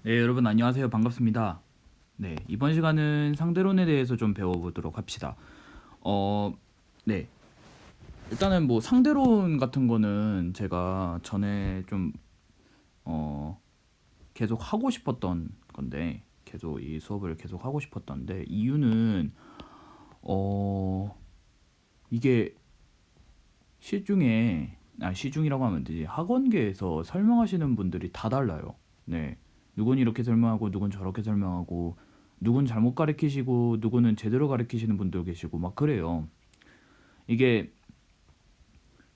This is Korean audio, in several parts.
네, 여러분 안녕하세요. 반갑습니다. 네, 이번 시간은 상대론에 대해서 좀 배워보도록 합시다. 어, 네, 일단은 뭐 상대론 같은 거는 제가 전에 좀 어, 계속 하고 싶었던 건데, 계속 이 수업을 계속 하고 싶었던데 이유는 어, 이게 시중이라고 하면 안 되지. 학원계에서 설명하시는 분들이 다 달라요. 네. 누군 이렇게 설명하고 누군 저렇게 설명하고 누군 잘못 가르치시고 누구는 제대로 가르치시는 분도 계시고 막 그래요. 이게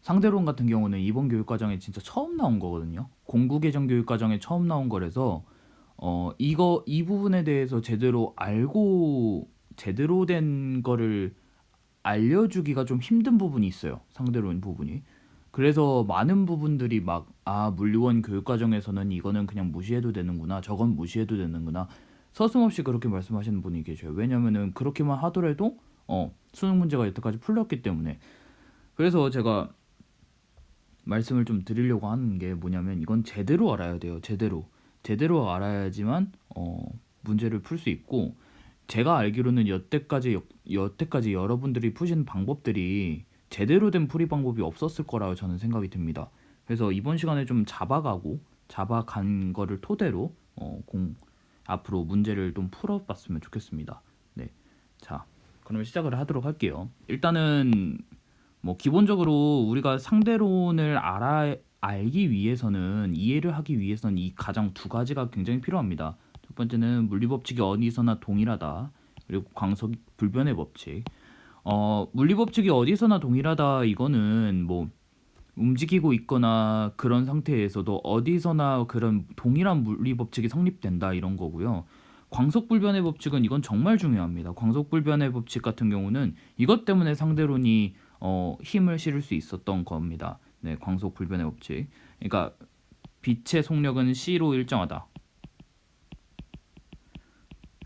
상대론 같은 경우는 이번 교육과정에 진짜 처음 나온 거거든요. 공구개정 교육과정에 처음 나온 거라서 이 부분에 대해서 제대로 알고 제대로 된 거를 알려주기가 좀 힘든 부분이 있어요. 상대론 부분이. 그래서 많은 부분들이 막, 물리원 교육과정에서는 이거는 그냥 무시해도 되는구나. 저건 무시해도 되는구나. 서슴없이 그렇게 말씀하시는 분이 계셔요. 왜냐면은 그렇게만 하더라도, 수능 문제가 여태까지 풀렸기 때문에. 그래서 제가 말씀을 좀 드리려고 하는 게 뭐냐면 이건 제대로 알아야 돼요. 제대로. 제대로 알아야지만, 문제를 풀 수 있고, 제가 알기로는 여태까지 여러분들이 푸신 방법들이 제대로 된 풀이 방법이 없었을 거라고 저는 생각이 듭니다. 그래서 이번 시간에 좀 잡아간 거를 토대로 앞으로 문제를 좀 풀어봤으면 좋겠습니다. 네, 자, 그러면 시작을 하도록 할게요. 일단은 뭐 기본적으로 우리가 상대론을 알기 위해서는 이해를 하기 위해서는 이 가장 두 가지가 굉장히 필요합니다. 첫 번째는 물리법칙이 어디서나 동일하다. 그리고 광석 불변의 법칙. 물리법칙이 어디서나 동일하다 이거는 뭐 움직이고 있거나 그런 상태에서도 어디서나 그런 동일한 물리법칙이 성립된다 이런 거고요. 광속불변의 법칙은 이건 정말 중요합니다. 광속불변의 법칙 같은 경우는 이것 때문에 상대론이 힘을 실을 수 있었던 겁니다. 네, 광속불변의 법칙. 그러니까 빛의 속력은 C로 일정하다.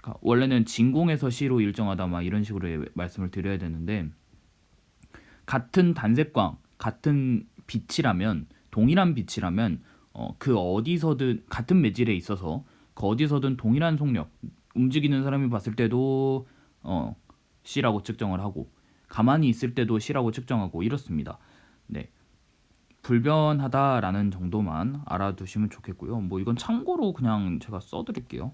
그러니까 원래는 진공에서 C로 일정하다 막 이런 식으로 말씀을 드려야 되는데 같은 단색광, 같은 빛이라면 동일한 빛이라면 그 어디서든 같은 매질에 있어서 그 어디서든 동일한 속력 움직이는 사람이 봤을 때도 C라고 측정을 하고 가만히 있을 때도 C라고 측정하고 이렇습니다. 네. 불변하다라는 정도만 알아두시면 좋겠고요. 뭐 이건 참고로 그냥 제가 써드릴게요.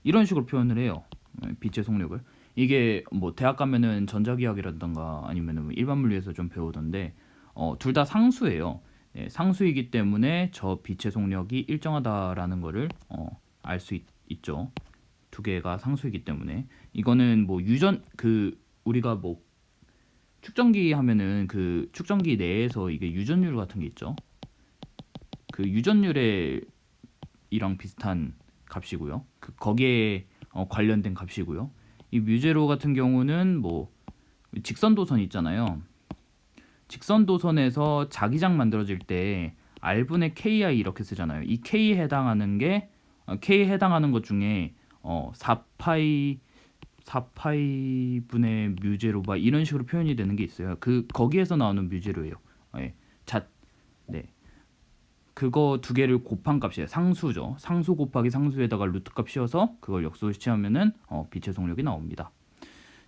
이런 식으로 표현을 해요. 빛의 속력을. 이게 뭐 대학 가면은 전자기하학이라든가 아니면은 뭐 일반 물리에서 좀 배우던데 둘 다 상수예요. 네, 상수이기 때문에 저 빛의 속력이 일정하다라는 거를 알 수 있죠. 두 개가 상수이기 때문에 이거는 뭐 우리가 뭐 축전기 하면은 그 축전기 내에서 이게 유전율 같은 게 있죠. 그 유전율에 이랑 비슷한 값이고요. 거기에 관련된 값이고요. 이 뮤제로 같은 경우는 뭐 직선도선 있잖아요. 직선도선에서 자기장 만들어질 때 R분의 KI 이렇게 쓰잖아요. 이 K에 해당하는 것 중에 4파이 분의 뮤제로 막 이런 식으로 표현이 되는 게 있어요. 거기에서 나오는 뮤제로예요. 예. 네. 그거 두 개를 곱한 값이에요. 상수죠. 상수 곱하기 상수에다가 루트 값 씌워서 그걸 역수시하면은 빛의 속력이 나옵니다.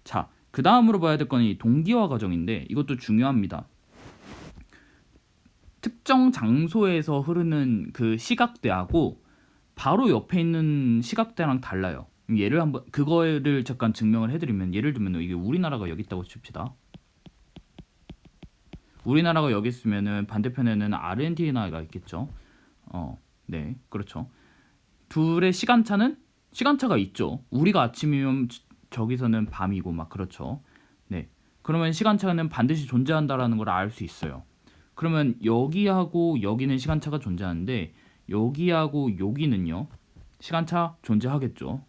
자, 그 다음으로 봐야 될 건 이 동기화 과정인데 이것도 중요합니다. 특정 장소에서 흐르는 그 시각대하고 바로 옆에 있는 시각대랑 달라요. 그거를 잠깐 증명을 해드리면 예를 들면 이게 우리나라가 여기 있다고 칩시다. 우리나라가 여기 있으면은 반대편에는 아르헨티나가 있겠죠. 네, 그렇죠. 둘의 시간차가 있죠. 우리가 아침이면 저기서는 밤이고 막 그렇죠. 네. 그러면 시간차는 반드시 존재한다라는 걸 알 수 있어요. 그러면 여기하고 여기는 시간차가 존재하는데 여기하고 여기는요. 시간차 존재하겠죠.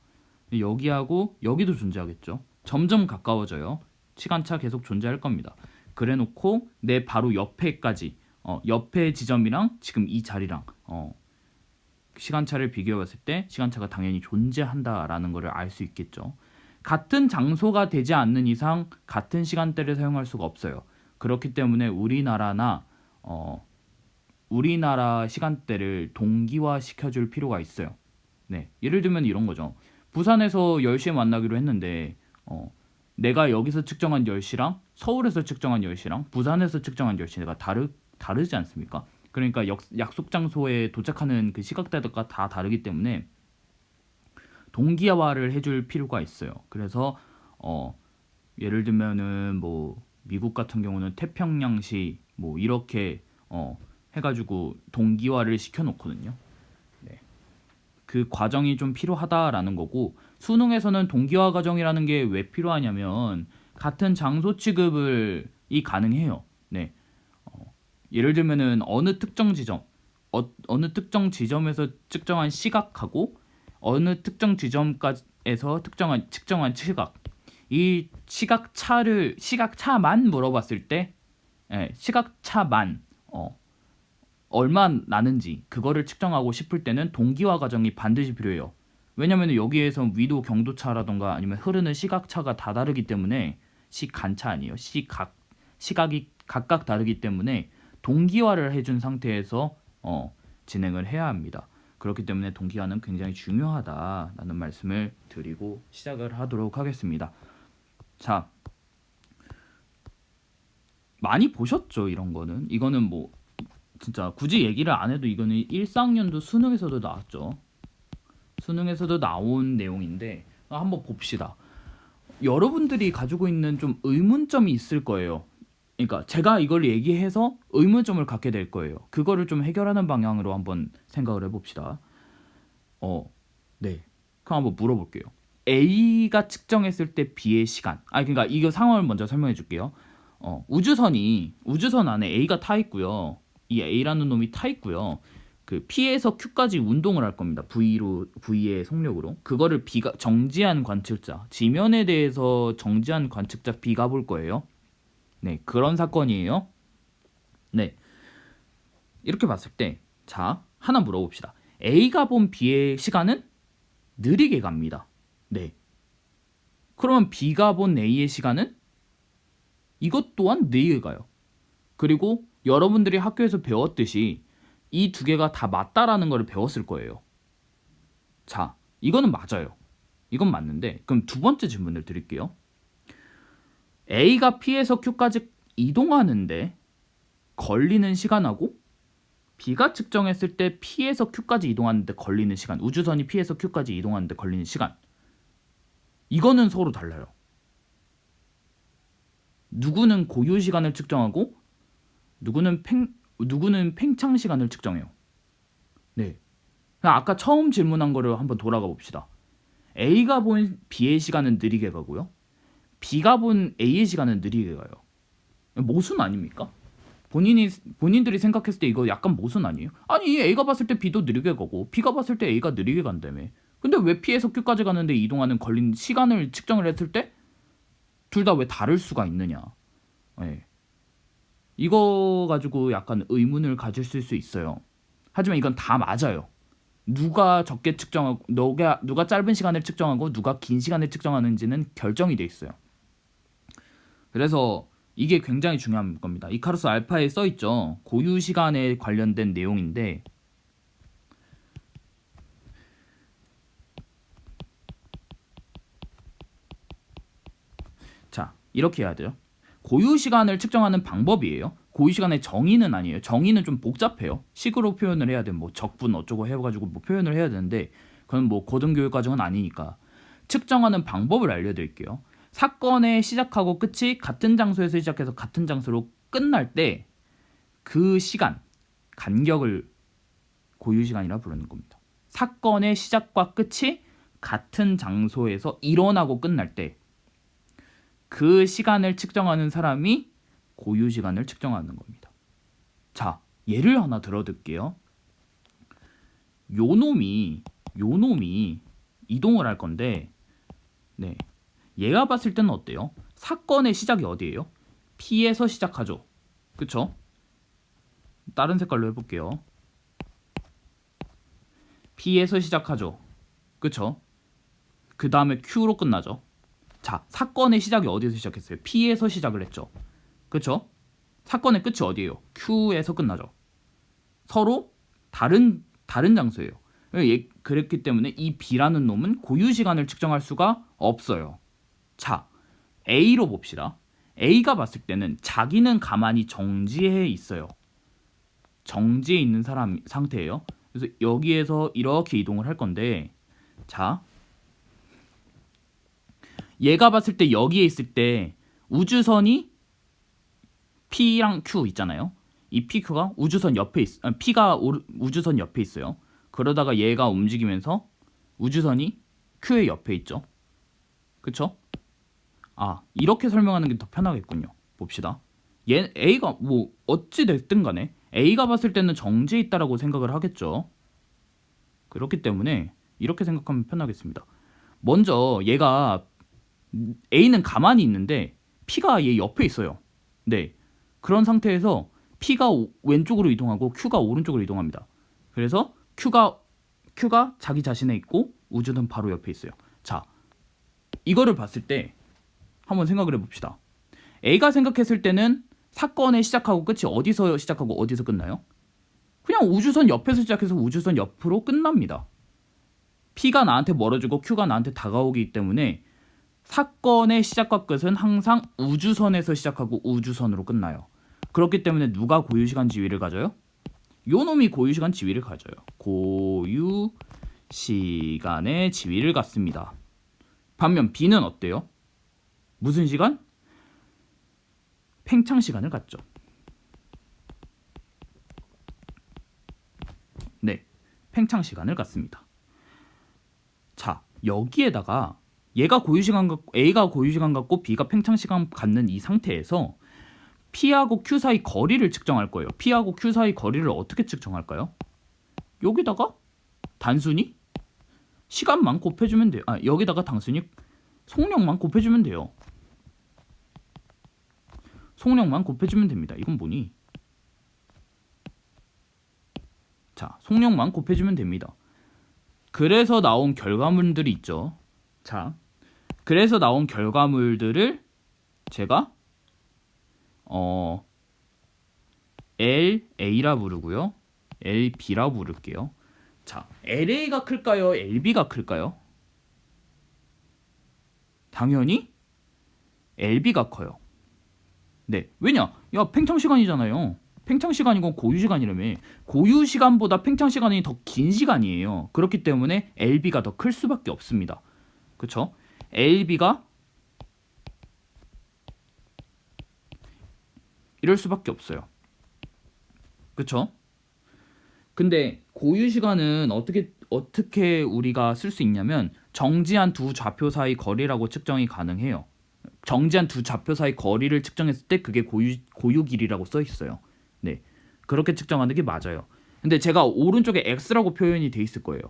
여기하고 여기도 존재하겠죠. 점점 가까워져요. 시간차 계속 존재할 겁니다. 그래 놓고 내 바로 옆에 지점이랑 지금 이 자리랑 시간차를 비교해 봤을 때 시간차가 당연히 존재한다라는 것을 알 수 있겠죠. 같은 장소가 되지 않는 이상 같은 시간대를 사용할 수가 없어요. 그렇기 때문에 우리나라 시간대를 동기화 시켜줄 필요가 있어요. 네, 예를 들면 이런 거죠. 부산에서 10시에 만나기로 했는데 내가 여기서 측정한 10시랑 서울에서 측정한 10시랑 부산에서 측정한 10시가 다르지 않습니까? 그러니까 약속 장소에 도착하는 그 시각대가 다 다르기 때문에 동기화를 해줄 필요가 있어요. 그래서 예를 들면은 뭐 미국 같은 경우는 태평양시 뭐 이렇게 해가지고 동기화를 시켜놓거든요. 네. 그 과정이 좀 필요하다라는 거고, 수능에서는 동기화 과정이라는 게 왜 필요하냐면 같은 장소 취급이 가능해요. 네. 예를 들면은 어느 특정 지점에서 측정한 시각하고 어느 특정 지점까지에서 측정한 시각, 이 시각차만 물어봤을 때, 시각차만 얼마 나는지 그거를 측정하고 싶을 때는 동기화 과정이 반드시 필요해요. 왜냐면 여기에서 위도 경도차라던가 아니면 흐르는 시각차가 다 다르기 때문에, 시간차 아니에요. 시각이 각각 다르기 때문에 동기화를 해준 상태에서 진행을 해야 합니다. 그렇기 때문에 동기화는 굉장히 중요하다라는 말씀을 드리고 시작을 하도록 하겠습니다. 자, 많이 보셨죠? 이거는 뭐 진짜 굳이 얘기를 안 해도 이거는 1학년도 수능에서도 나왔죠. 수능에서도 나온 내용인데 한번 봅시다. 여러분들이 가지고 있는 좀 의문점이 있을 거예요. 그러니까 제가 이걸 얘기해서 의문점을 갖게 될 거예요. 그거를 좀 해결하는 방향으로 한번 생각을 해봅시다. 네. 그럼 한번 물어볼게요. A가 측정했을 때 B의 시간. 그러니까 이거 상황을 먼저 설명해 줄게요. 우주선 안에 A가 타 있고요. 이 A라는 놈이 타 있고요. 그 P에서 Q까지 운동을 할 겁니다. V의 속력으로. 그거를 B가 정지한 관측자, 지면에 대해서 정지한 관측자 B가 볼 거예요. 네, 그런 사건이에요. 네. 이렇게 봤을 때, 자, 하나 물어봅시다. A가 본 B의 시간은 느리게 갑니다. 네. 그러면 B가 본 A의 시간은 이것 또한 느리게 가요. 그리고 여러분들이 학교에서 배웠듯이 이 두 개가 다 맞다라는 걸 배웠을 거예요. 자, 이거는 맞아요. 이건 맞는데, 그럼 두 번째 질문을 드릴게요. A가 P에서 Q까지 이동하는데 걸리는 시간하고 B가 측정했을 때 P에서 Q까지 이동하는데 걸리는 시간, 우주선이 P에서 Q까지 이동하는데 걸리는 시간, 이거는 서로 달라요. 누구는 고유 시간을 측정하고 누구는 팽창 시간을 측정해요. 네. 아까 처음 질문한 거를 한번 돌아가 봅시다. A가 본 B의 시간은 느리게 가고요. B가 본 A의 시간은 느리게 가요. 모순 아닙니까? 본인들이 생각했을 때 이거 약간 모순 아니에요? 아니, A가 봤을 때 B도 느리게 가고 B가 봤을 때 A가 느리게 간다며. 근데 왜 P에서 Q까지 가는데 이동하는 걸린 시간을 측정을 했을 때 둘 다 왜 다를 수가 있느냐? 네. 이거 가지고 약간 의문을 가질 수 있어요. 하지만 이건 다 맞아요. 누가 적게 측정하고 누가 짧은 시간을 측정하고 누가 긴 시간을 측정하는지는 결정이 돼 있어요. 그래서 이게 굉장히 중요한 겁니다. 이카루스 알파에 써 있죠. 고유 시간에 관련된 내용인데, 자, 이렇게 해야 돼요. 고유 시간을 측정하는 방법이에요. 고유 시간의 정의는 아니에요. 정의는 좀 복잡해요. 식으로 표현을 해야 돼. 뭐 적분 어쩌고 해가지고 뭐 표현을 해야 되는데, 그건 뭐 고등교육 과정은 아니니까 측정하는 방법을 알려드릴게요. 사건의 시작하고 끝이 같은 장소에서 시작해서 같은 장소로 끝날 때 그 시간, 간격을 고유 시간이라 부르는 겁니다. 사건의 시작과 끝이 같은 장소에서 일어나고 끝날 때 그 시간을 측정하는 사람이 고유 시간을 측정하는 겁니다. 자, 예를 하나 들어드릴게요. 요 놈이 이동을 할 건데, 네, 얘가 봤을 때는 어때요? 사건의 시작이 어디예요? P에서 시작하죠. 그쵸? 다른 색깔로 해볼게요. P에서 시작하죠. 그쵸? 그 다음에 Q로 끝나죠. 자, 사건의 시작이 어디에서 시작했어요? P에서 시작을 했죠. 그쵸? 사건의 끝이 어디예요? Q에서 끝나죠. 서로 다른 장소예요. 그랬기 때문에 이 B라는 놈은 고유 시간을 측정할 수가 없어요. 자, A로 봅시다. A가 봤을 때는 자기는 가만히 정지해 있어요. 정지해 있는 사람 상태예요. 그래서 여기에서 이렇게 이동을 할 건데, 자, 얘가 봤을 때 여기에 있을 때 우주선이 P랑 Q 있잖아요. 이 PQ가 우주선 옆에 P가 우주선 옆에 있어요. 그러다가 얘가 움직이면서 우주선이 Q의 옆에 있죠. 그쵸? 이렇게 설명하는 게 더 편하겠군요. 봅시다. A가 뭐 어찌 됐든 간에 A가 봤을 때는 정지해 있다라고 생각을 하겠죠. 그렇기 때문에 이렇게 생각하면 편하겠습니다. 먼저 얘가 A는 가만히 있는데 P가 얘 옆에 있어요. 네. 그런 상태에서 P가 왼쪽으로 이동하고 Q가 오른쪽으로 이동합니다. 그래서 Q가 자기 자신에 있고 우주선 바로 옆에 있어요. 자, 이거를 봤을 때 한번 생각을 해봅시다. A가 생각했을 때는 사건의 시작하고 끝이 어디서 시작하고 어디서 끝나요? 그냥 우주선 옆에서 시작해서 우주선 옆으로 끝납니다. P가 나한테 멀어지고 Q가 나한테 다가오기 때문에 사건의 시작과 끝은 항상 우주선에서 시작하고 우주선으로 끝나요. 그렇기 때문에 누가 고유시간 지위를 가져요? 요 놈이 고유시간 지위를 가져요. 고유시간의 지위를 갖습니다. 반면 B는 어때요? 무슨 시간? 팽창시간을 갖죠. 네, 팽창시간을 갖습니다. 자, 여기에다가 A가 고유시간 갖고 B가 팽창시간 갖는 이 상태에서 P하고 Q 사이 거리를 측정할 거예요. P하고 Q 사이 거리를 어떻게 측정할까요? 여기다가 단순히 시간만 곱해주면 돼요. 여기다가 단순히 속력만 곱해주면 돼요. 속력만 곱해주면 됩니다. 이건 뭐니? 자, 속력만 곱해주면 됩니다. 그래서 나온 결과물들이 있죠. 자, 그래서 나온 결과물들을 제가 LA라 부르고요. LB라 부를게요. 자, LA가 클까요? LB가 클까요? 당연히 LB가 커요. 네, 왜냐? 야, 팽창시간이잖아요. 팽창시간이건 고유시간이라며. 고유시간보다 팽창시간이 더 긴 시간이에요. 그렇기 때문에 LB가 더 클 수밖에 없습니다. 그쵸? LB가 이럴 수밖에 없어요. 그쵸? 근데 고유시간은 어떻게 우리가 쓸 수 있냐면 정지한 두 좌표 사이 거리라고 측정이 가능해요. 정지한 두 좌표 사이 거리를 측정했을 때 그게 고유 길이라고 써 있어요. 네, 그렇게 측정하는 게 맞아요. 근데 제가 오른쪽에 x라고 표현이 돼 있을 거예요.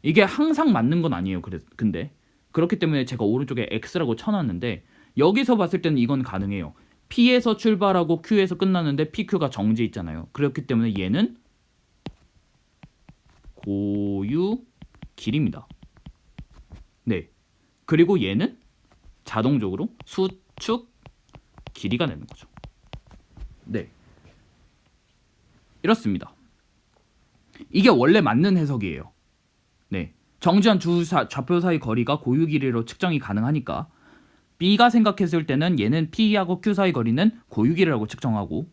이게 항상 맞는 건 아니에요. 근데 그렇기 때문에 제가 오른쪽에 x라고 쳐놨는데 여기서 봤을 때는 이건 가능해요. P에서 출발하고 Q에서 끝나는데 PQ가 정지 있잖아요. 그렇기 때문에 얘는 고유 길입니다. 네, 그리고 얘는 자동적으로 수축 길이가 되는 거죠. 네, 이렇습니다. 이게 원래 맞는 해석이에요. 네, 정지한 두 좌표 사이 거리가 고유 길이로 측정이 가능하니까 B가 생각했을 때는 얘는 P하고 Q 사이 거리는 고유 길이라고 측정하고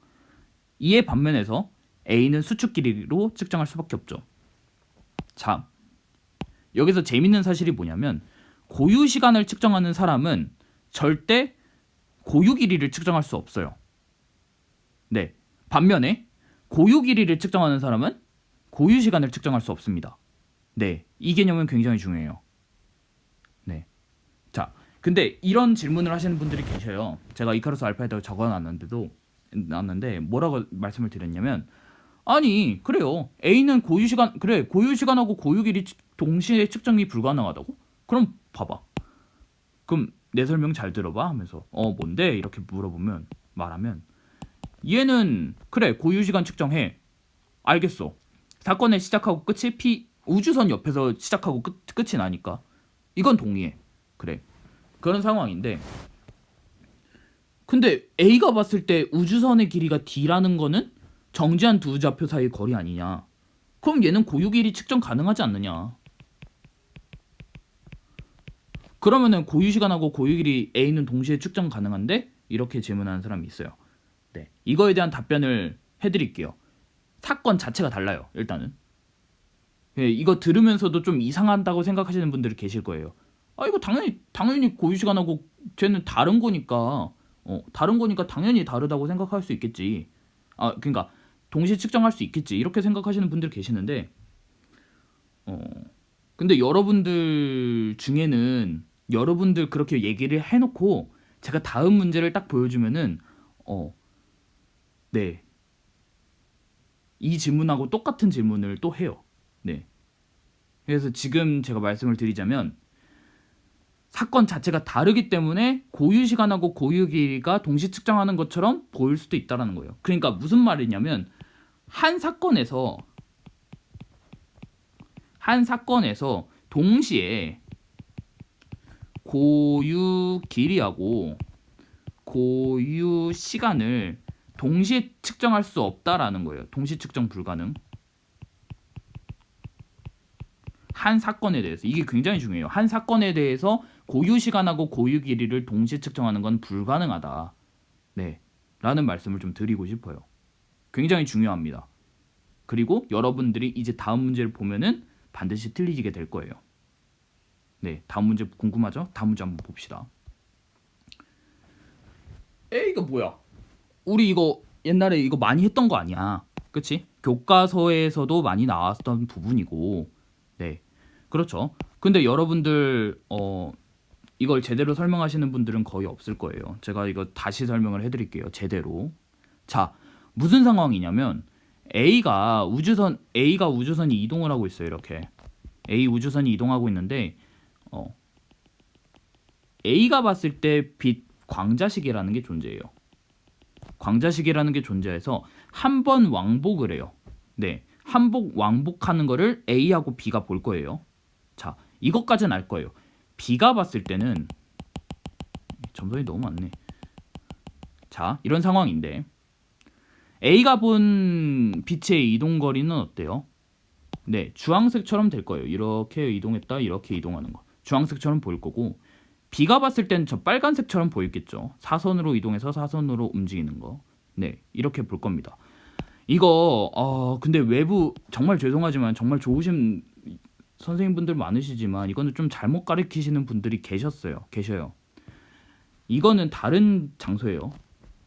이에 반면에서 A는 수축 길이로 측정할 수밖에 없죠. 자, 여기서 재밌는 사실이 뭐냐면 고유 시간을 측정하는 사람은 절대 고유 길이를 측정할 수 없어요. 네, 반면에 고유 길이를 측정하는 사람은 고유 시간을 측정할 수 없습니다. 네, 이 개념은 굉장히 중요해요. 네, 자, 근데 이런 질문을 하시는 분들이 계셔요. 제가 이카루스 알파에다가 적어놨는데 뭐라고 말씀을 드렸냐면 아니 그래요, A는 고유시간하고 고유길이 동시에 측정이 불가능하다고? 그럼 봐봐, 그럼 내 설명 잘 들어봐 하면서 뭔데? 이렇게 말하면 얘는 그래 고유시간 측정해, 알겠어. 사건의 시작하고 끝이 우주선 옆에서 시작하고 끝이 나니까 이건 동의해. 그래, 그런 상황인데 근데 A가 봤을 때 우주선의 길이가 D라는 거는 정지한 두 좌표 사이의 거리 아니냐. 그럼 얘는 고유 길이 측정 가능하지 않느냐. 그러면은 고유 시간하고 고유 길이 A는 동시에 측정 가능한데? 이렇게 질문하는 사람이 있어요. 네, 이거에 대한 답변을 해드릴게요. 사건 자체가 달라요. 일단은 이거 들으면서도 좀 이상하다고 생각하시는 분들이 계실 거예요. 아, 이거 당연히 고유 시간하고 쟤는 다른 거니까 다른 거니까 당연히 다르다고 생각할 수 있겠지. 아, 그러니까 동시에 측정할 수 있겠지. 이렇게 생각하시는 분들 계시는데 근데 여러분들 중에는 여러분들 그렇게 얘기를 해놓고 제가 다음 문제를 딱 보여주면은 네, 이 질문하고 똑같은 질문을 또 해요. 네. 그래서 지금 제가 말씀을 드리자면 사건 자체가 다르기 때문에 고유 시간하고 고유 길이가 동시 측정하는 것처럼 보일 수도 있다라는 거예요. 그러니까 무슨 말이냐면 한 사건에서 동시에 고유 길이하고 고유 시간을 동시에 측정할 수 없다라는 거예요. 동시 측정 불가능. 한 사건에 대해서 이게 굉장히 중요해요. 한 사건에 대해서 고유 시간하고 고유 길이를 동시에 측정하는 건 불가능하다. 네, 라는 말씀을 좀 드리고 싶어요. 굉장히 중요합니다. 그리고 여러분들이 이제 다음 문제를 보면은 반드시 틀리게 될 거예요. 네, 다음 문제 궁금하죠? 다음 문제 한번 봅시다. 이거 뭐야? 우리 이거 옛날에 이거 많이 했던 거 아니야? 그치? 교과서에서도 많이 나왔던 부분이고, 네, 그렇죠. 근데 여러분들 이걸 제대로 설명하시는 분들은 거의 없을 거예요. 제가 이거 다시 설명을 해드릴게요. 제대로. 자, 무슨 상황이냐면 A가 우주선이 이동을 하고 있어요. 이렇게 A 우주선이 이동하고 있는데 A가 봤을 때 빛 광자식이라는 게 존재해요. 광자식이라는 게 존재해서 한 번 왕복을 해요. 네, 왕복하는 거를 A하고 B가 볼 거예요. 자, 이것까지는 알 거예요. B가 봤을 때는 점선이 너무 많네. 자, 이런 상황인데 A가 본 빛의 이동 거리는 어때요? 네, 주황색처럼 될 거예요. 이렇게 이동했다, 이렇게 이동하는 거. 주황색처럼 보일 거고 B가 봤을 때는 저 빨간색처럼 보이겠죠. 사선으로 이동해서 사선으로 움직이는 거. 네, 이렇게 볼 겁니다. 이거 근데 외부 정말 죄송하지만 정말 좋으신 선생님분들 많으시지만 이거는 좀 잘못 가르치시는 분들이 계셔요. 이거는 다른 장소예요.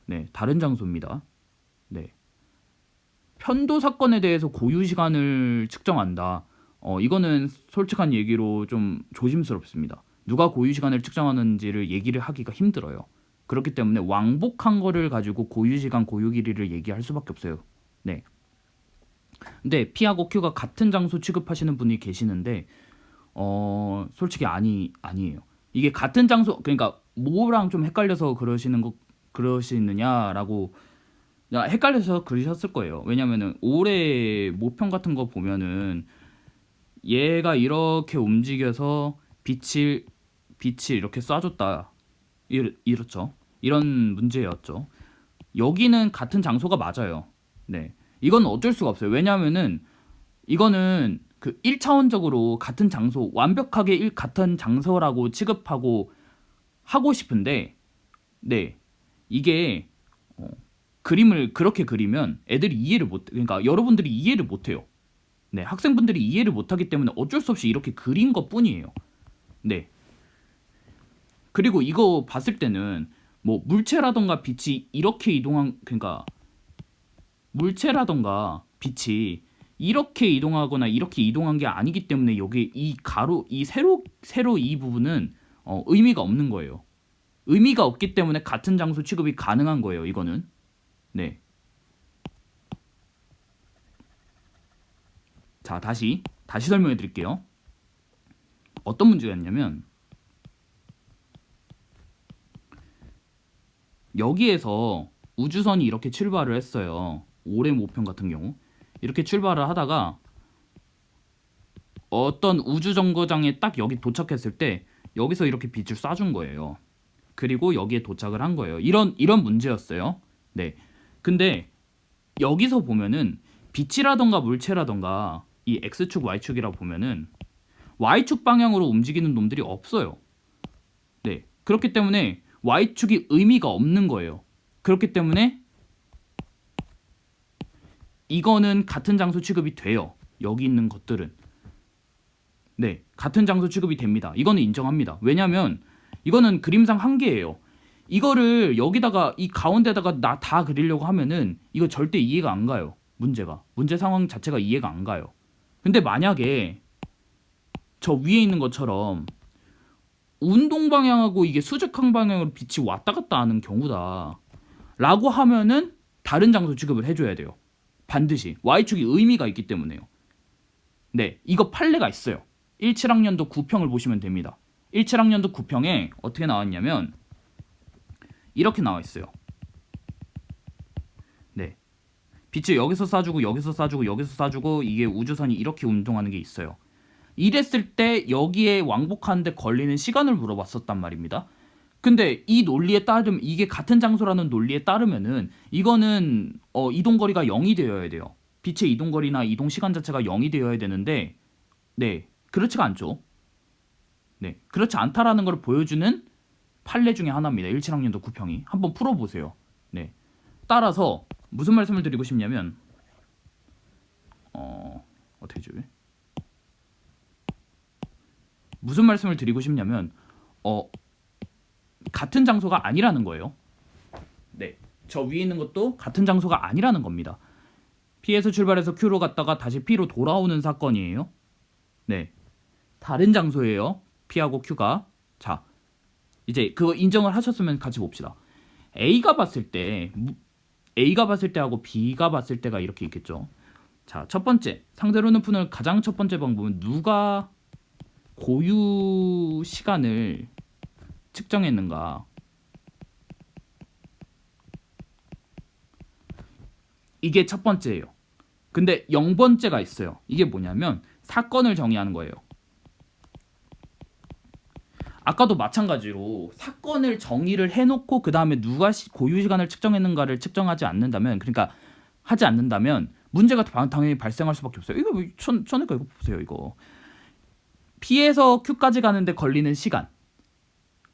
네, 다른 장소입니다. 네, 편도 사건에 대해서 고유 시간을 측정한다. 이거는 솔직한 얘기로 좀 조심스럽습니다. 누가 고유 시간을 측정하는지를 얘기를 하기가 힘들어요. 그렇기 때문에 왕복한 거를 가지고 고유 시간, 고유 길이를 얘기할 수밖에 없어요. 네. 근데 P하고 Q가 같은 장소 취급하시는 분이 계시는데 솔직히 아니에요. 이게 같은 장소, 그러니까 뭐랑 좀 헷갈려서 그러시느냐라고 헷갈려서 그러셨을 거예요. 왜냐면은 올해 모평 같은 거 보면은 얘가 이렇게 움직여서 빛을 이렇게 쏴줬다. 이렇죠. 이런 문제였죠. 여기는 같은 장소가 맞아요. 네. 이건 어쩔 수가 없어요. 왜냐면은 이거는 그 1차원적으로 같은 장소, 완벽하게 같은 장소라고 취급하고 하고 싶은데, 네, 이게 그림을 그렇게 그리면 애들이 그러니까 여러분들이 이해를 못해요. 네, 학생분들이 이해를 못하기 때문에 어쩔 수 없이 이렇게 그린 것 뿐이에요. 네. 그리고 이거 봤을 때는 뭐 물체라던가 빛이 이렇게 그러니까 물체라던가 빛이 이렇게 이동하거나 이렇게 이동한 게 아니기 때문에 여기 이 세로 이 부분은 의미가 없는 거예요. 의미가 없기 때문에 같은 장소 취급이 가능한 거예요. 이거는. 네. 자, 다시 설명해 드릴게요. 어떤 문제였냐면 여기에서 우주선이 이렇게 출발을 했어요. 올해 모평 같은 경우 이렇게 출발을 하다가 어떤 우주 정거장에 딱 여기 도착했을 때 여기서 이렇게 빛을 쏴준 거예요. 그리고 여기에 도착을 한 거예요. 이런 문제였어요. 네. 근데 여기서 보면은 빛이라던가 물체라던가 이 X축, Y축이라 보면은 Y축 방향으로 움직이는 놈들이 없어요. 네. 그렇기 때문에 Y축이 의미가 없는 거예요. 그렇기 때문에 이거는 같은 장소 취급이 돼요. 여기 있는 것들은. 네. 같은 장소 취급이 됩니다. 이거는 인정합니다. 왜냐면 이거는 그림상 한계예요. 이거를 여기다가 이 가운데다가 나 다 그리려고 하면은 이거 절대 이해가 안 가요. 문제 상황 자체가 이해가 안 가요. 근데 만약에 저 위에 있는 것처럼 운동 방향하고 이게 수직항 방향으로 빛이 왔다 갔다 하는 경우다 라고 하면은 다른 장소 취급을 해줘야 돼요. 반드시 Y축이 의미가 있기 때문에요. 네, 이거 판례가 있어요. 17학년도 9평을 보시면 됩니다. 17학년도 9평에 어떻게 나왔냐면 이렇게 나와 있어요. 네, 빛을 여기서 쏴주고 여기서 쏴주고 여기서 쏴주고 이게 우주선이 이렇게 운동하는 게 있어요. 이랬을 때 여기에 왕복하는데 걸리는 시간을 물어봤었단 말입니다. 근데 이 논리에 따르면 이게 같은 장소라는 논리에 따르면은 이거는 이동거리가 0이 되어야 돼요. 빛의 이동거리나 이동시간 자체가 0이 되어야 되는데 네, 그렇지가 않죠. 네, 그렇지 않다라는 걸 보여주는 판례 중에 하나입니다. 17학년도 9평이. 한번 풀어보세요. 네, 따라서 무슨 말씀을 드리고 싶냐면 어떻게 지 무슨 말씀을 드리고 싶냐면 같은 장소가 아니라는 거예요. 네, 저 위에 있는 것도 같은 장소가 아니라는 겁니다. P에서 출발해서 Q로 갔다가 다시 P로 돌아오는 사건이에요. 네, 다른 장소예요. P하고 Q가. 자, 이제 그거 인정을 하셨으면 같이 봅시다. A가 봤을 때하고 B가 봤을 때가 이렇게 있겠죠. 자, 첫 번째 상대로는 푸는 가장 첫 번째 방법은 누가 고유 시간을 측정했는가. 이게 첫 번째예요. 근데 0번째가 있어요. 이게 뭐냐면 사건을 정의하는 거예요. 아까도 마찬가지로 사건을 정의를 해놓고 그 다음에 누가 고유 시간을 측정했는가를 측정하지 않는다면, 그러니까 하지 않는다면 문제가 당연히 발생할 수밖에 없어요. 이거 쳐내까 이거 보세요. 이거 P에서 Q까지 가는데 걸리는 시간,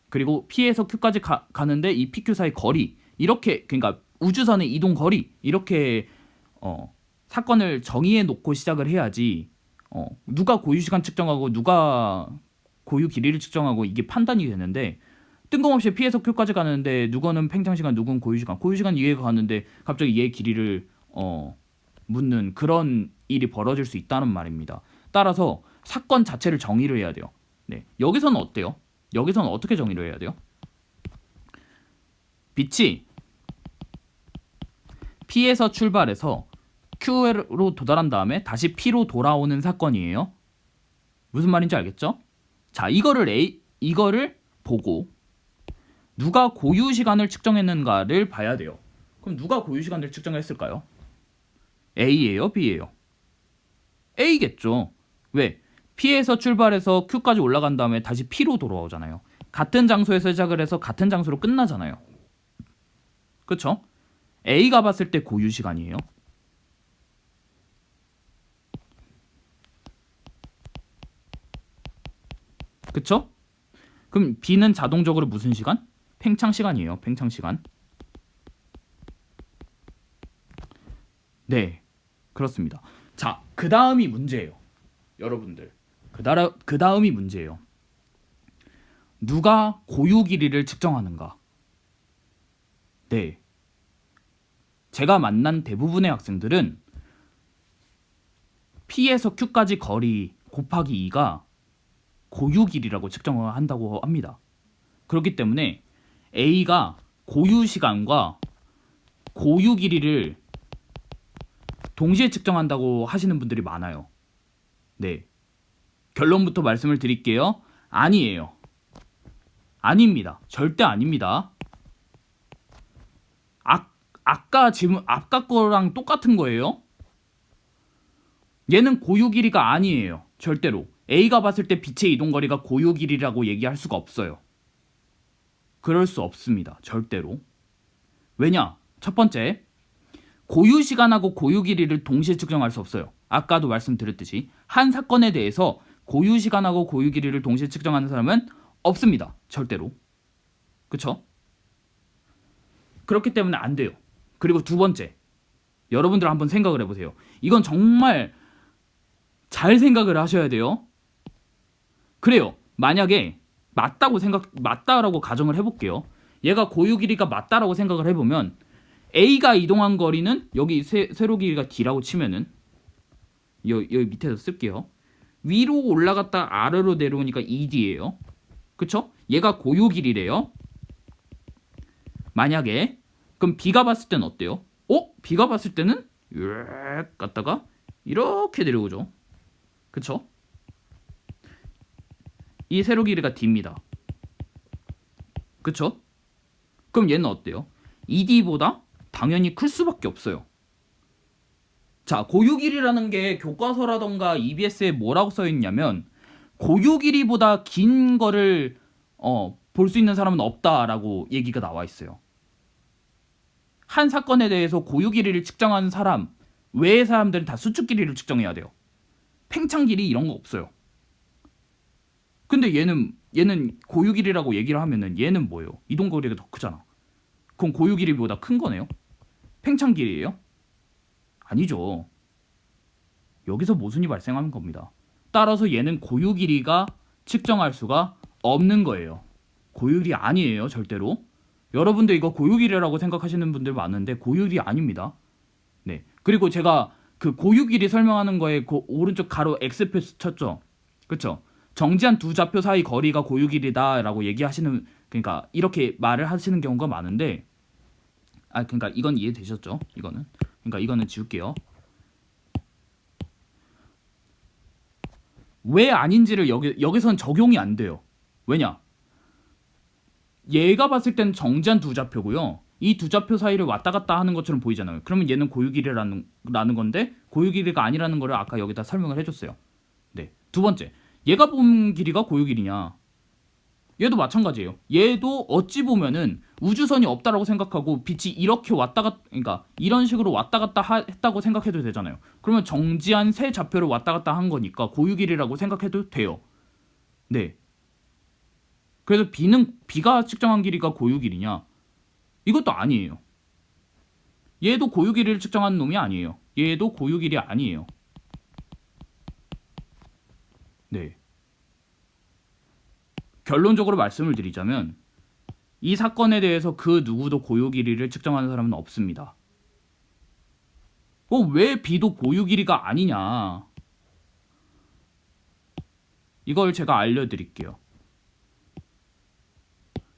그리고 P에서 Q까지 가는데 이 PQ 사이 거리, 이렇게, 그러니까 우주선의 이동 거리, 이렇게 사건을 정의해 놓고 시작을 해야지 누가 고유 시간 측정하고 누가 고유 길이를 측정하고 이게 판단이 되는데, 뜬금없이 P에서 Q까지 가는데 누구는 팽창시간, 누구는 고유시간 이해가 가는데 갑자기 얘 길이를 묻는 그런 일이 벌어질 수 있다는 말입니다. 따라서 사건 자체를 정의를 해야 돼요. 네, 여기서는 어때요? 여기서는 어떻게 정의를 해야 돼요? 빛이 P에서 출발해서 Q로 도달한 다음에 다시 P로 돌아오는 사건이에요. 무슨 말인지 알겠죠? 자, 이거를 보고 누가 고유 시간을 측정했는가를 봐야 돼요. 그럼 누가 고유 시간을 측정했을까요? A예요, B예요? A겠죠. 왜? P에서 출발해서 Q까지 올라간 다음에 다시 P로 돌아오잖아요. 같은 장소에서 시작을 해서 같은 장소로 끝나잖아요. 그쵸? A가 봤을 때 고유 시간이에요. 그쵸? 그럼 B는 자동적으로 무슨 시간? 팽창 시간이에요. 팽창 시간. 네, 그렇습니다. 자, 그 다음이 문제예요. 여러분들, 그 다음이 문제예요. 누가 고유 길이를 측정하는가? 네, 제가 만난 대부분의 학생들은 P에서 Q까지 거리 곱하기 2가 고유 길이라고 측정을 한다고 합니다. 그렇기 때문에 A가 고유 시간과 고유 길이를 동시에 측정한다고 하시는 분들이 많아요. 네, 결론부터 말씀을 드릴게요. 아니에요. 아닙니다. 절대 아닙니다. 아까 거랑 똑같은 거예요. 얘는 고유 길이가 아니에요. 절대로. A가 봤을 때 빛의 이동거리가 고유 길이라고 얘기할 수가 없어요. 그럴 수 없습니다. 절대로. 왜냐? 첫 번째, 고유 시간하고 고유 길이를 동시에 측정할 수 없어요. 아까도 말씀드렸듯이 한 사건에 대해서 고유 시간하고 고유 길이를 동시에 측정하는 사람은 없습니다. 절대로. 그쵸? 그렇기 때문에 안 돼요. 그리고 두 번째, 여러분들 한번 생각을 해보세요. 이건 정말 잘 생각을 하셔야 돼요. 그래요. 만약에 맞다라고 가정을 해볼게요. 얘가 고유 길이가 맞다라고 생각을 해보면 A가 이동한 거리는 여기 세로 길이가 D라고 치면은 여기 밑에서 쓸게요. 위로 올라갔다 아래로 내려오니까 ED예요. 그쵸? 얘가 고유 길이래요. 만약에 그럼 B가 봤을 때는 어때요? B가 봤을 때는 이렇게 갔다가 이렇게 내려오죠. 그쵸? 이 세로 길이가 D입니다. 그쵸? 그럼 얘는 어때요? ED보다 당연히 클 수밖에 없어요. 자, 고유 길이라는 게 교과서라던가 EBS에 뭐라고 써 있냐면 고유 길이보다 긴 거를 볼 수 있는 사람은 없다라고 얘기가 나와 있어요. 한 사건에 대해서 고유 길이를 측정하는 사람 외의 사람들은 다 수축 길이를 측정해야 돼요. 팽창 길이 이런 거 없어요. 근데 얘는 고유 길이라고 얘기를 하면은 얘는 뭐예요? 이동 거리가 더 크잖아. 그럼 고유 길이보다 큰 거네요? 팽창 길이예요? 아니죠. 여기서 모순이 발생하는 겁니다. 따라서 얘는 고유 길이가 측정할 수가 없는 거예요. 고유 길이 아니에요, 절대로. 여러분들 이거 고유 길이라고 생각하시는 분들 많은데 고유 길이 아닙니다. 네. 그리고 제가 그 고유 길이 설명하는 거에 그 오른쪽 가로 X표 쳤죠. 그렇죠? 정지한 두 좌표 사이 거리가 고유 길이다라고 얘기하시는, 그러니까 이렇게 말을 하시는 경우가 많은데, 그러니까 이건 이해되셨죠? 이거는 지울게요. 왜 아닌지를 여기선 적용이 안 돼요. 왜냐? 얘가 봤을 때는 정지한 두 좌표고요. 이 두 좌표 사이를 왔다 갔다 하는 것처럼 보이잖아요. 그러면 얘는 고유 길이라는 건데 고유 길이가 아니라는 거를 아까 여기다 설명을 해줬어요. 네. 두 번째, 얘가 본 길이가 고유 길이냐? 얘도 마찬가지예요. 얘도 어찌 보면은 우주선이 없다라고 생각하고 빛이 이렇게 왔다 갔다, 그러니까 이런 식으로 왔다 갔다 했다고 생각해도 되잖아요. 그러면 정지한 세 좌표를 왔다 갔다 한 거니까 고유 길이라고 생각해도 돼요. 네. 그래서 B가 측정한 길이가 고유 길이냐? 이것도 아니에요. 얘도 고유 길이를 측정하는 놈이 아니에요. 얘도 고유 길이 아니에요. 네. 결론적으로 말씀을 드리자면 이 사건에 대해서 그 누구도 고유 길이를 측정하는 사람은 없습니다. 왜 B도 고유 길이가 아니냐? 이걸 제가 알려드릴게요.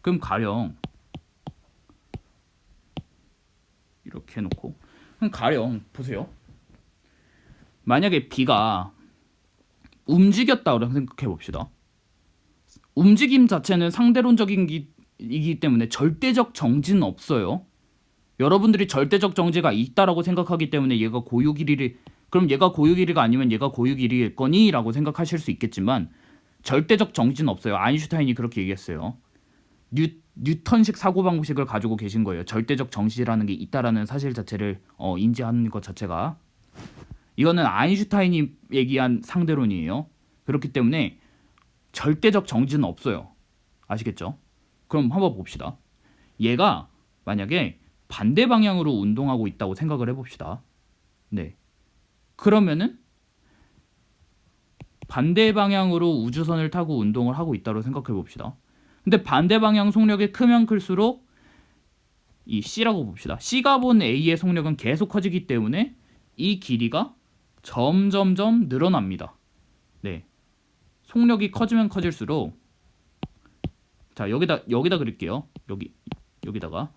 그럼 가령 이렇게 해놓고, 그럼 가령 보세요. 만약에 B가 움직였다고 생각해 봅시다. 움직임 자체는 상대론적인 이기 때문에 절대적 정지는 없어요. 여러분들이 절대적 정지가 있다라고 생각하기 때문에 그럼 얘가 고유 길이가 아니면 얘가 고유 길이일 거니? 라고 생각하실 수 있겠지만 절대적 정지는 없어요. 아인슈타인이 그렇게 얘기했어요. 뉴턴식 사고방식을 가지고 계신 거예요. 절대적 정지라는 게 있다라는 사실 자체를 인지하는 것 자체가. 이거는 아인슈타인이 얘기한 상대론이에요. 그렇기 때문에 절대적 정지는 없어요. 아시겠죠? 그럼 한번 봅시다. 얘가 만약에 반대 방향으로 운동하고 있다고 생각을 해봅시다. 네. 그러면은 반대 방향으로 우주선을 타고 운동을 하고 있다고 생각해 봅시다. 근데 반대 방향 속력이 크면 클수록 이 C라고 봅시다. C가 본 A의 속력은 계속 커지기 때문에 이 길이가 점점점 늘어납니다. 네. 속력이 커지면 커질수록, 자, 여기다 그릴게요. 여기다가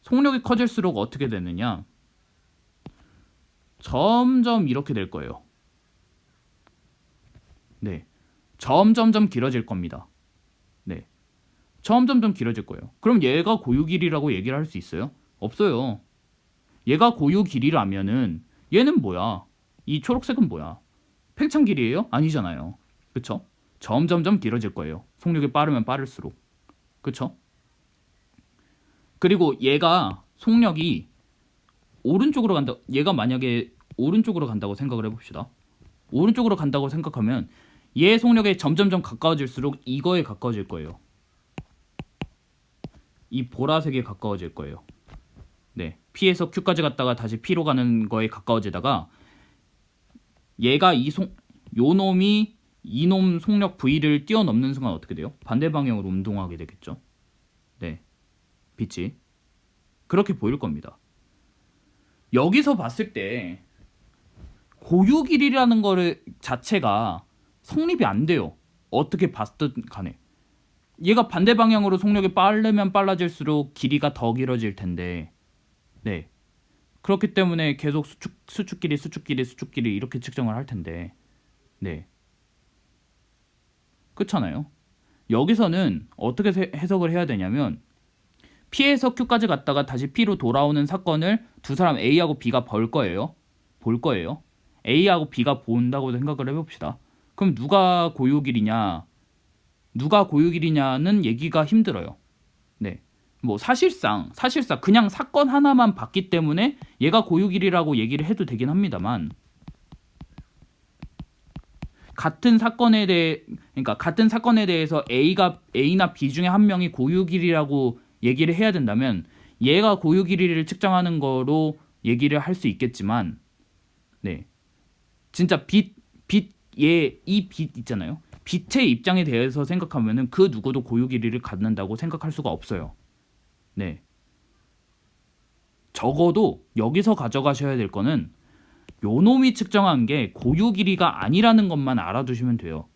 속력이 커질수록 어떻게 되느냐? 점점 이렇게 될 거예요. 네. 점점점 길어질 겁니다. 네. 점점점 길어질 거예요. 그럼 얘가 고유 길이라고 얘기를 할 수 있어요? 없어요. 얘가 고유 길이라면은 얘는 뭐야? 이 초록색은 뭐야? 팽창 길이에요? 아니잖아요. 그쵸? 점점점 길어질 거예요. 속력이 빠르면 빠를수록. 그쵸? 그리고 얘가 속력이 오른쪽으로 간다. 얘가 만약에 오른쪽으로 간다고 생각을 해봅시다. 오른쪽으로 간다고 생각하면 얘 속력에 점점점 가까워질수록 이거에 가까워질 거예요. 이 보라색에 가까워질 거예요. 네, P에서 Q까지 갔다가 다시 P로 가는 거에 가까워지다가 얘가 요 놈이 이놈 속력 V를 뛰어넘는 순간 어떻게 돼요? 반대 방향으로 운동하게 되겠죠. 네, 빛이 그렇게 보일 겁니다. 여기서 봤을 때 고유 길이라는 거를 자체가 성립이 안 돼요. 어떻게 봤든 간에. 얘가 반대 방향으로 속력이 빠르면 빨라질수록 길이가 더 길어질 텐데, 네, 그렇기 때문에 계속 수축길이 이렇게 측정을 할 텐데, 네, 그렇잖아요. 여기서는 어떻게 해석을 해야 되냐면 P에서 Q까지 갔다가 다시 P로 돌아오는 사건을 두 사람 A하고 B가 볼 거예요. A하고 B가 본다고 생각을 해봅시다. 그럼 누가 고유 길이냐는 얘기가 힘들어요. 네, 뭐 사실상 그냥 사건 하나만 봤기 때문에 얘가 고유 길이라고 얘기를 해도 되긴 합니다만, 같은 사건에 대해서 A나 B 중에 한 명이 고유 길이라고 얘기를 해야 된다면 얘가 고유 길이를 측정하는 거로 얘기를 할 수 있겠지만, 네, 진짜 이 빛 있잖아요. 빛의 입장에 대해서 생각하면은 그 누구도 고유 길이를 갖는다고 생각할 수가 없어요. 네, 적어도 여기서 가져가셔야 될 거는 요 놈이 측정한 게 고유 길이가 아니라는 것만 알아두시면 돼요.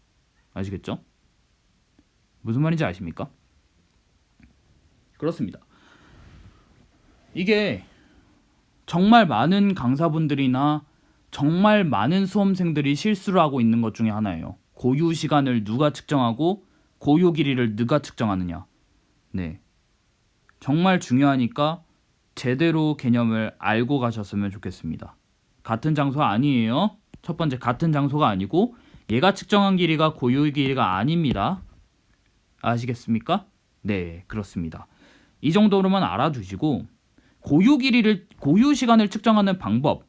아시겠죠? 무슨 말인지 아십니까? 그렇습니다. 이게 정말 많은 강사분들이나 정말 많은 수험생들이 실수를 하고 있는 것 중에 하나예요. 고유 시간을 누가 측정하고 고유 길이를 누가 측정하느냐. 네, 정말 중요하니까 제대로 개념을 알고 가셨으면 좋겠습니다. 같은 장소 아니에요. 첫 번째, 같은 장소가 아니고 얘가 측정한 길이가 고유 길이가 아닙니다. 아시겠습니까? 네, 그렇습니다. 이 정도로만 알아두시고 고유 시간을 측정하는 방법,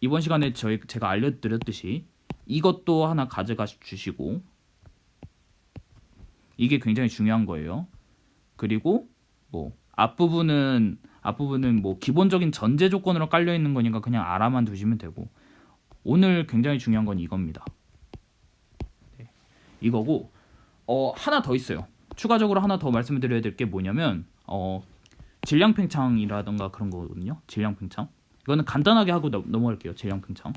이번 시간에 제가 알려드렸듯이 이것도 하나 가져가 주시고, 이게 굉장히 중요한 거예요. 그리고 뭐 앞부분은 뭐 기본적인 전제 조건으로 깔려 있는 거니까 그냥 알아만 두시면 되고, 오늘 굉장히 중요한 건 이겁니다. 네, 이거고 하나 더 있어요. 추가적으로 하나 더 말씀을 드려야 될 게 뭐냐면 질량 팽창이라던가 그런 거거든요. 질량 팽창. 이거는 간단하게 하고 넘어갈게요. 질량 팽창.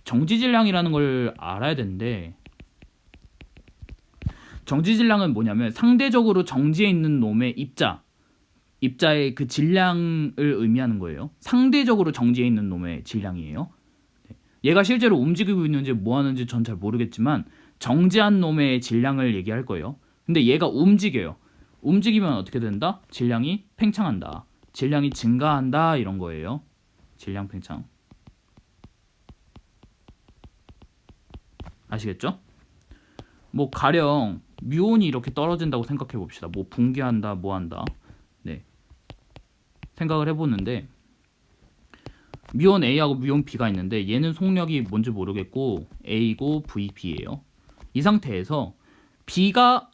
정지 질량이라는 걸 알아야 되는데, 정지 질량은 뭐냐면 상대적으로 정지해 있는 놈의 입자의 그 질량을 의미하는 거예요. 상대적으로 정지해 있는 놈의 질량이에요. 얘가 실제로 움직이고 있는지 뭐 하는지 전 잘 모르겠지만 정지한 놈의 질량을 얘기할 거예요. 근데 얘가 움직여요. 움직이면 어떻게 된다? 질량이 팽창한다. 질량이 증가한다, 이런 거예요. 질량 팽창. 아시겠죠? 뭐 가령 뮤온이 이렇게 떨어진다고 생각해 봅시다. 뭐 붕괴한다, 뭐 한다. 네, 생각을 해보는데 뮤온 A하고 뮤온 B가 있는데 얘는 속력이 뭔지 모르겠고 A고 VB예요. 이 상태에서 B가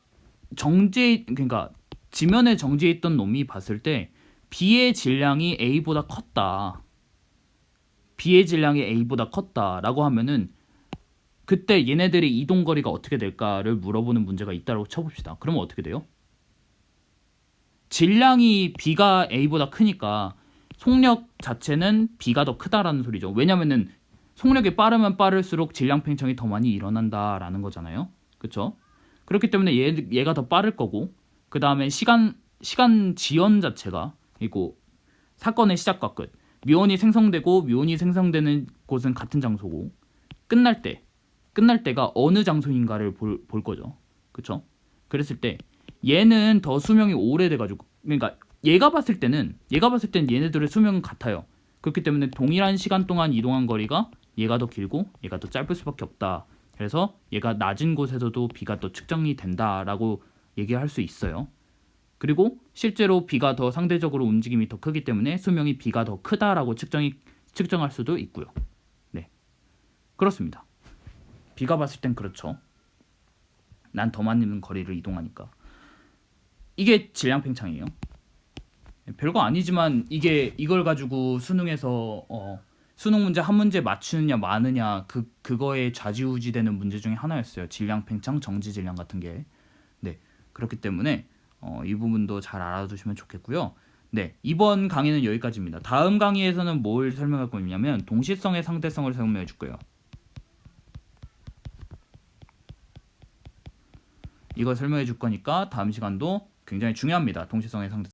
그러니까 지면에 정지해 있던 놈이 봤을 때 B의 질량이 A보다 컸다. B의 질량이 A보다 컸다라고 하면은 그때 얘네들의 이동 거리가 어떻게 될까를 물어보는 문제가 있다고 쳐봅시다. 그러면 어떻게 돼요? 질량이 B가 A보다 크니까 속력 자체는 B가 더 크다라는 소리죠. 왜냐면은 속력이 빠르면 빠를수록 질량 팽창이 더 많이 일어난다라는 거잖아요. 그렇죠? 그렇기 때문에 얘가 더 빠를 거고, 그 다음에 시간 지연 자체가, 그리고 사건의 시작과 끝, 뮤온이 생성되는 곳은 같은 장소고, 끝날 때가 어느 장소인가를 볼 거죠. 그렇죠? 그랬을 때 얘는 더 수명이 오래돼가지고, 그러니까 얘가 봤을 때는 얘네들의 수명은 같아요. 그렇기 때문에 동일한 시간 동안 이동한 거리가 얘가 더 길고 얘가 더 짧을 수밖에 없다. 그래서 얘가 낮은 곳에서도 B가 더 측정이 된다라고 얘기할 수 있어요. 그리고 실제로 B가 더 상대적으로 움직임이 더 크기 때문에 수명이 B가 더 크다라고 측정할 수도 있고요. 네, 그렇습니다. B가 봤을 땐 그렇죠. 난 더 많은 거리를 이동하니까. 이게 질량 팽창이에요. 별거 아니지만 이걸 가지고 수능에서 수능 문제 한 문제 맞추느냐 마느냐 그거에 좌지우지되는 문제 중에 하나였어요. 질량 팽창, 정지 질량 같은 게. 네, 그렇기 때문에 이 부분도 잘 알아두시면 좋겠고요. 네, 이번 강의는 여기까지입니다. 다음 강의에서는 뭘 설명할 거냐면 동시성의 상대성을 설명해 줄 거예요. 이걸 설명해 줄 거니까 다음 시간도 굉장히 중요합니다. 동시성의 상대성.